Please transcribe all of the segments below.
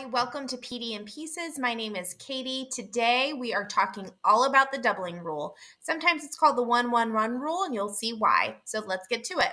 Hi, welcome to PD and Pieces. My name is Katie. Today we are talking all about the doubling rule. Sometimes it's called the 1-1-1 rule, and you'll see why. So let's get to it.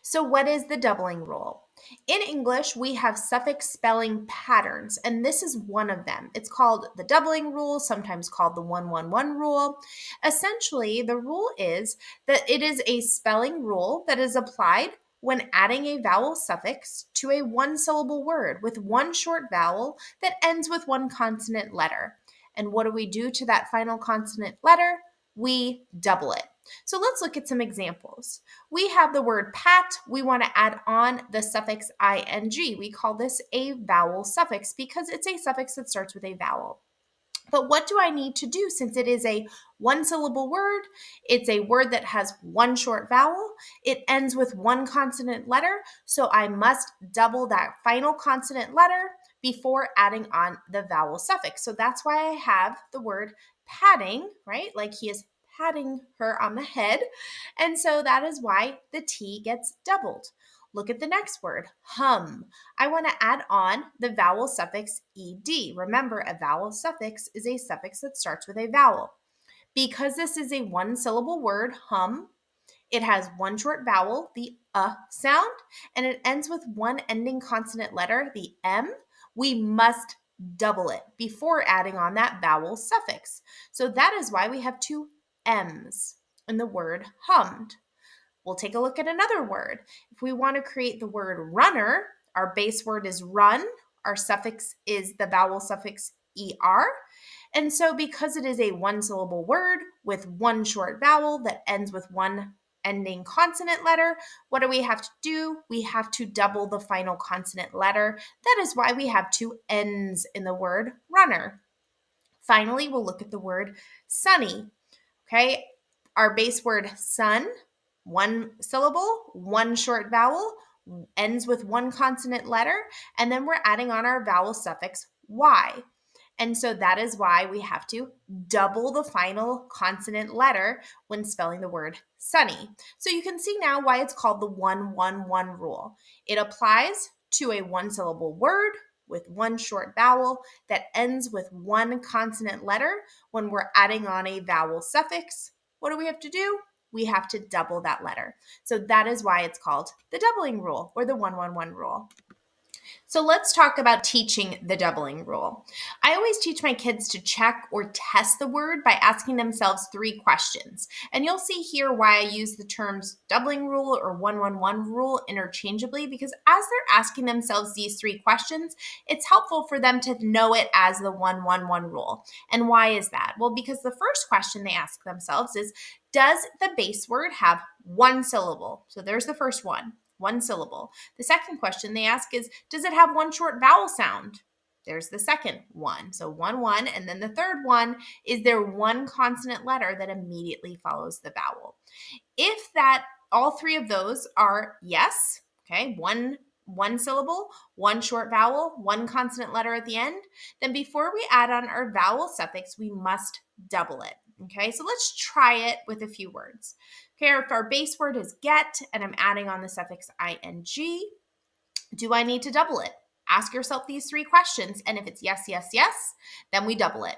So what is the doubling rule? In English, we have suffix spelling patterns, and this is one of them. It's called the doubling rule, sometimes called the 1-1-1 rule. Essentially, the rule is that it is a spelling rule that is applied when adding a vowel suffix to a one-syllable word with one short vowel that ends with one consonant letter. And what do we do to that final consonant letter? We double it. So let's look at some examples. We have the word pat. We want to add on the suffix ing. We call this a vowel suffix because it's a suffix that starts with a vowel. But what do I need to do since it is a one-syllable word? It's a word that has one short vowel. It ends with one consonant letter, so I must double that final consonant letter before adding on the vowel suffix. So that's why I have the word patting, right? Like he is patting her on the head. And so that is why the T gets doubled. Look at the next word, hum. I want to add on the vowel suffix ed. Remember, a vowel suffix is a suffix that starts with a vowel. Because this is a one-syllable word, hum, it has one short vowel, the sound, and it ends with one ending consonant letter, the M. We must double it before adding on that vowel suffix. So that is why we have two M's in the word hummed. We'll take a look at another word. If we want to create the word runner, our base word is run. Our suffix is the vowel suffix er. And so because it is a one-syllable word with one short vowel that ends with one ending consonant letter, what do we have to do? We have to double the final consonant letter. That is why we have two N's in the word runner. Finally, we'll look at the word sunny. Okay, our base word sun, one syllable, one short vowel, ends with one consonant letter, and then we're adding on our vowel suffix y. And so that is why we have to double the final consonant letter when spelling the word sunny. So you can see now why it's called the 1-1-1 rule. It applies to a one-syllable word with one short vowel that ends with one consonant letter when we're adding on a vowel suffix. What do we have to do? We have to double that letter. So that is why it's called the doubling rule or the 1-1-1 rule. So let's talk about teaching the doubling rule. I always teach my kids to check or test the word by asking themselves 3 questions. And you'll see here why I use the terms doubling rule or 1-1-1 rule interchangeably, because as they're asking themselves these 3 questions, it's helpful for them to know it as the 1-1-1 rule. And why is that? Well, because the first question they ask themselves is, does the base word have one syllable? So there's the first one syllable. The second question they ask is, does it have one short vowel sound? There's the second one. So 1-1. And then the third one, is there one consonant letter that immediately follows the vowel? If that all 3 of those are yes, okay, one syllable, one short vowel, one consonant letter at the end, then before we add on our vowel suffix, we must double it. Okay, so let's try it with a few words. Okay, if our base word is get and I'm adding on the suffix ing, do I need to double it? Ask yourself these 3 questions, and if it's yes, yes, yes, then we double it.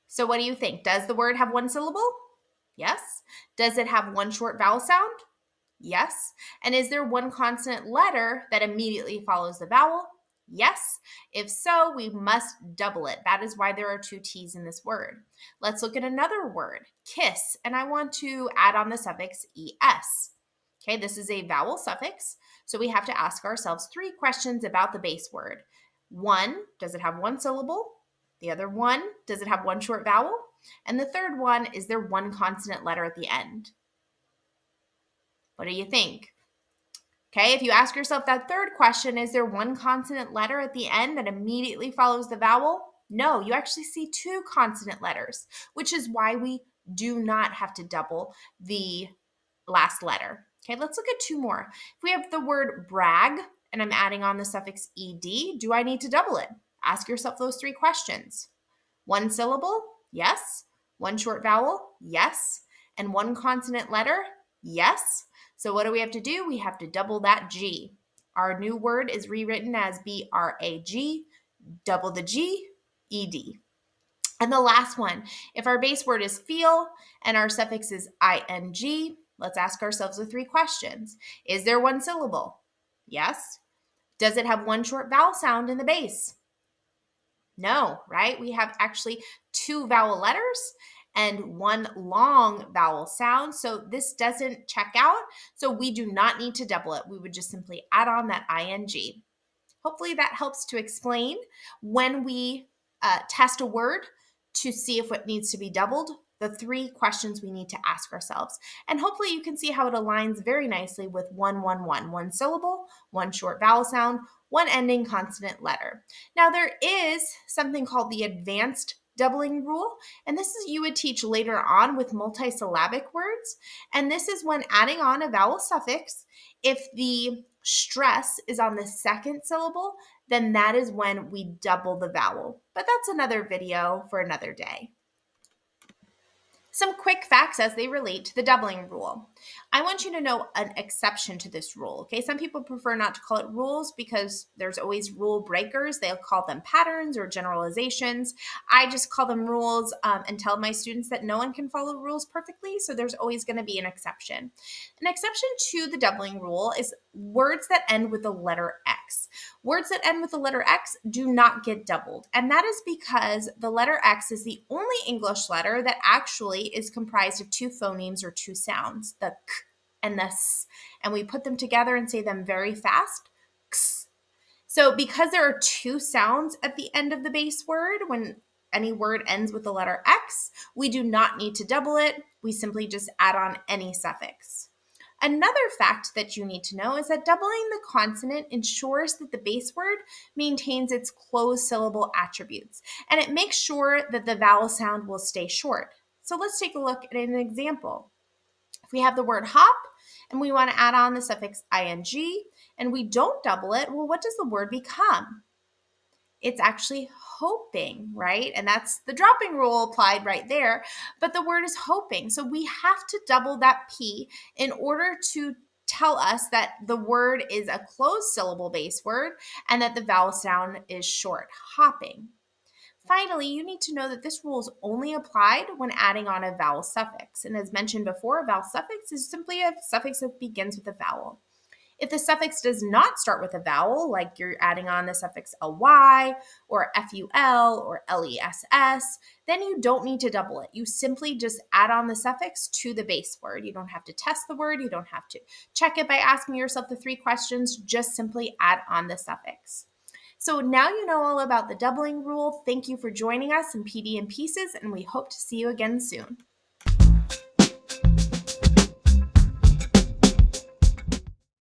So what do you think? Does the word have one syllable? Yes. Does it have one short vowel sound? Yes. And is there one consonant letter that immediately follows the vowel? Yes. If so, we must double it. That is why there are 2 T's in this word. Let's look at another word, kiss, and I want to add on the suffix es. Okay, this is a vowel suffix, so we have to ask ourselves 3 questions about the base word. 1, does it have one syllable? The other one, does it have one short vowel? And the third one, is there one consonant letter at the end? What do you think? Okay, if you ask yourself that third question, is there one consonant letter at the end that immediately follows the vowel? No, you actually see 2 consonant letters, which is why we do not have to double the last letter. Okay, let's look at 2 more. If we have the word brag and I'm adding on the suffix ed, do I need to double it? Ask yourself those 3 questions. One syllable? Yes. One short vowel? Yes. And one consonant letter? Yes. So what do we have to do? We have to double that G. Our new word is rewritten as brag, double the G, ed. And the last one, if our base word is feel and our suffix is ing, let's ask ourselves the 3 questions. Is there one syllable? Yes. Does it have one short vowel sound in the base? No, right? We have actually 2 vowel letters and 1 long vowel sound. So this doesn't check out. So we do not need to double it. We would just simply add on that ing. Hopefully that helps to explain when we test a word to see if it needs to be doubled, the 3 questions we need to ask ourselves. And hopefully you can see how it aligns very nicely with 111, 1 syllable, 1 short vowel sound, 1 ending consonant letter. Now there is something called the advanced doubling rule, and this is you would teach later on with multisyllabic words. And this is when adding on a vowel suffix, if the stress is on the 2nd syllable, then that is when we double the vowel. But that's another video for another day. Some quick facts as they relate to the doubling rule. I want you to know an exception to this rule, okay? Some people prefer not to call it rules because there's always rule breakers. They'll call them patterns or generalizations. I just call them rules and tell my students that no one can follow rules perfectly, so there's always going to be an exception. An exception to the doubling rule is words that end with the letter X. Words that end with the letter X do not get doubled, and that is because the letter X is the only English letter that actually is comprised of 2 phonemes or 2 sounds, the k and the s, and we put them together and say them very fast, ks. So because there are 2 sounds at the end of the base word, when any word ends with the letter X, we do not need to double it. We simply just add on any suffix. Another fact that you need to know is that doubling the consonant ensures that the base word maintains its closed syllable attributes, and it makes sure that the vowel sound will stay short. So let's take a look at an example. If we have the word hop and we want to add on the suffix ing and we don't double it, well, what does the word become? It's actually hoping, right? And that's the dropping rule applied right there, but the word is hoping. So we have to double that P in order to tell us that the word is a closed syllable base word and that the vowel sound is short, hopping. Finally, you need to know that this rule is only applied when adding on a vowel suffix. And as mentioned before, a vowel suffix is simply a suffix that begins with a vowel. If the suffix does not start with a vowel, like you're adding on the suffix ly or ful or less, then you don't need to double it. You simply just add on the suffix to the base word. You don't have to test the word. You don't have to check it by asking yourself the 3 questions. Just simply add on the suffix. So now you know all about the doubling rule. Thank you for joining us in PD and Pieces, and we hope to see you again soon.